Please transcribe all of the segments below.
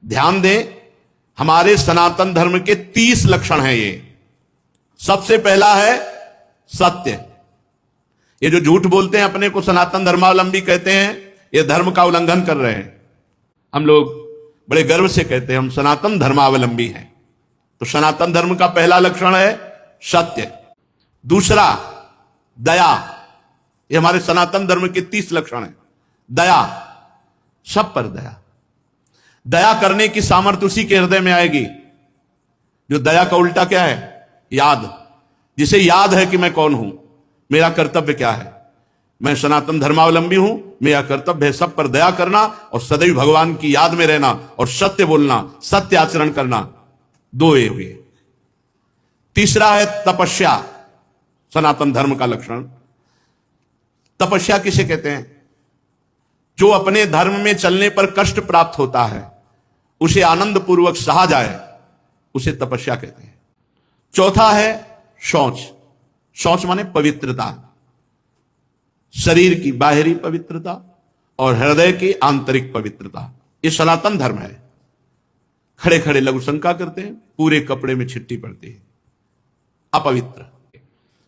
ध्यान दें, हमारे सनातन धर्म के 30 लक्षण हैं ये। सबसे पहला है सत्य। ये जो झूठ बोलते हैं, अपने को सनातन धर्मावलंबी कहते हैं, ये धर्म का उल्लंघन कर रहे हैं। हम लोग बड़े गर्व से कहते हैं हम सनातन धर्मावलंबी हैं। तो सनातन धर्म का पहला लक्षण है सत्य। दूसरा दया। ये हमारे सनातन धर्म के 30 लक्षण हैं। दया, सब पर दया। दया करने की सामर्थ्य उसी के हृदय में आएगी जो दया का उल्टा क्या है? याद। जिसे याद है कि मैं कौन हूं, मेरा कर्तव्य क्या है, मैं सनातन धर्मावलंबी हूं, मेरा कर्तव्य है सब पर दया करना और सदैव भगवान की याद में रहना और सत्य बोलना, सत्य आचरण करना। दो ये हुए। तीसरा है तपस्या, सनातन धर्म का लक्षण। तपस्या किसे कहते हैं? जो अपने धर्म में चलने पर कष्ट प्राप्त होता है, उसे आनंद पूर्वक सहा जाए, उसे तपस्या कहते हैं। चौथा है शौच। शौच माने पवित्रता, शरीर की बाहरी पवित्रता और हृदय की आंतरिक पवित्रता। ये सनातन धर्म है। खड़े खड़े लघु शंका करते हैं, पूरे कपड़े में छिट्टी पड़ती है, अपवित्र।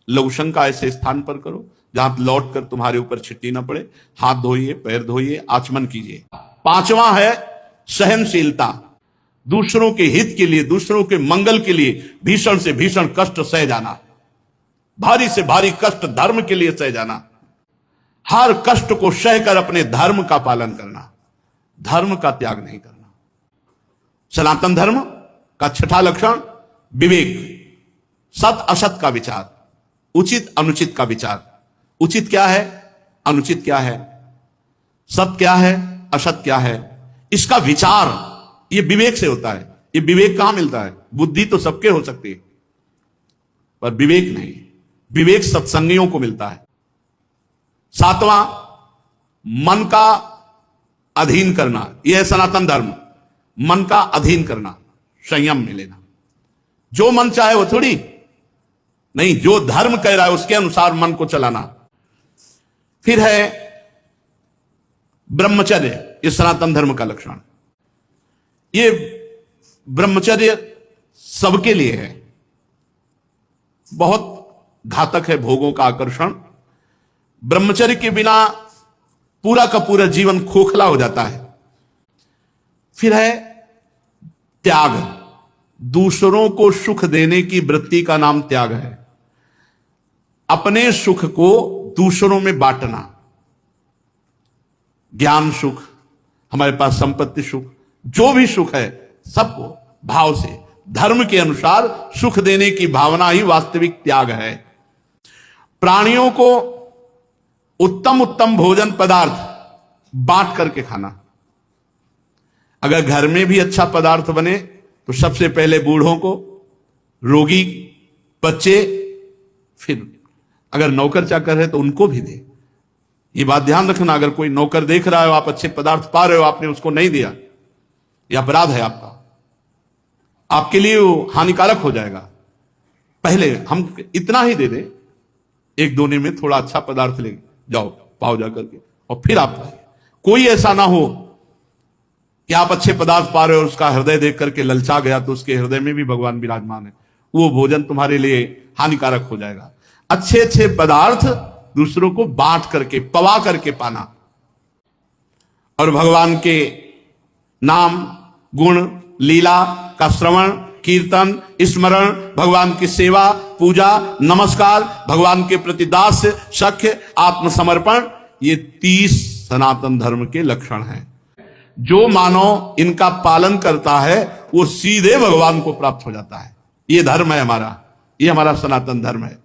लघु शंका ऐसे स्थान पर करो जहां लौट कर तुम्हारे ऊपर छिट्टी ना पड़े। हाथ धोइए, पैर धोइए, आचमन कीजिए। पांचवा है सहनशीलता। दूसरों के हित के लिए, दूसरों के मंगल के लिए भीषण से भीषण कष्ट सह जाना, भारी से भारी कष्ट धर्म के लिए सह जाना, हर कष्ट को सहकर अपने धर्म का पालन करना, धर्म का त्याग नहीं करना। सनातन धर्म का छठा लक्षण विवेक। सत असत का विचार, उचित अनुचित का विचार। उचित क्या है, अनुचित क्या है, सत्य क्या है, असत क्या है, इसका विचार ये विवेक से होता है। ये विवेक कहां मिलता है? बुद्धि तो सबके हो सकती है, पर विवेक नहीं। विवेक सत्संगियों को मिलता है। सातवां मन का अधीन करना। यह है सनातन धर्म, मन का अधीन करना, संयम में लेना। जो मन चाहे वो थोड़ी नहीं, जो धर्म कह रहा है उसके अनुसार मन को चलाना। फिर है ब्रह्मचर्य। ये सनातन धर्म का लक्षण। ये ब्रह्मचर्य सबके लिए है। बहुत घातक है भोगों का आकर्षण। ब्रह्मचर्य के बिना पूरा का पूरा जीवन खोखला हो जाता है। फिर है त्याग। दूसरों को सुख देने की वृत्ति का नाम त्याग है। अपने सुख को दूसरों में बांटना। ज्ञान सुख, हमारे पास संपत्ति सुख, जो भी सुख है सबको भाव से धर्म के अनुसार सुख देने की भावना ही वास्तविक त्याग है। प्राणियों को उत्तम उत्तम भोजन पदार्थ बांट करके खाना। अगर घर में भी अच्छा पदार्थ बने तो सबसे पहले बूढ़ों को, रोगी, बच्चे, फिर अगर नौकर चाकर है तो उनको भी दे। ये बात ध्यान रखना, अगर कोई नौकर देख रहा है, आप अच्छे पदार्थ पा रहे हो, आपने उसको नहीं दिया, यह अपराध है आपका, आपके लिए वो हानिकारक हो जाएगा। पहले हम इतना ही दे दे, एक दोने में थोड़ा अच्छा पदार्थ ले जाओ, पाओ जा करके, और फिर आप लाइए। कोई ऐसा ना हो कि आप अच्छे पदार्थ पा रहे हो, उसका हृदय देख करके ललचा गया, तो उसके हृदय में भी भगवान विराजमान है, वो भोजन तुम्हारे लिए हानिकारक हो जाएगा। अच्छे अच्छे पदार्थ दूसरों को बांट करके, पवा करके पाना, और भगवान के नाम, गुण, लीला का श्रवण, कीर्तन, स्मरण, भगवान की सेवा, पूजा, नमस्कार, भगवान के प्रति दास्य, सख्य, आत्मसमर्पण, ये 30 सनातन धर्म के लक्षण हैं। जो मानव इनका पालन करता है वो सीधे भगवान को प्राप्त हो जाता है। ये धर्म है हमारा, ये हमारा सनातन धर्म है।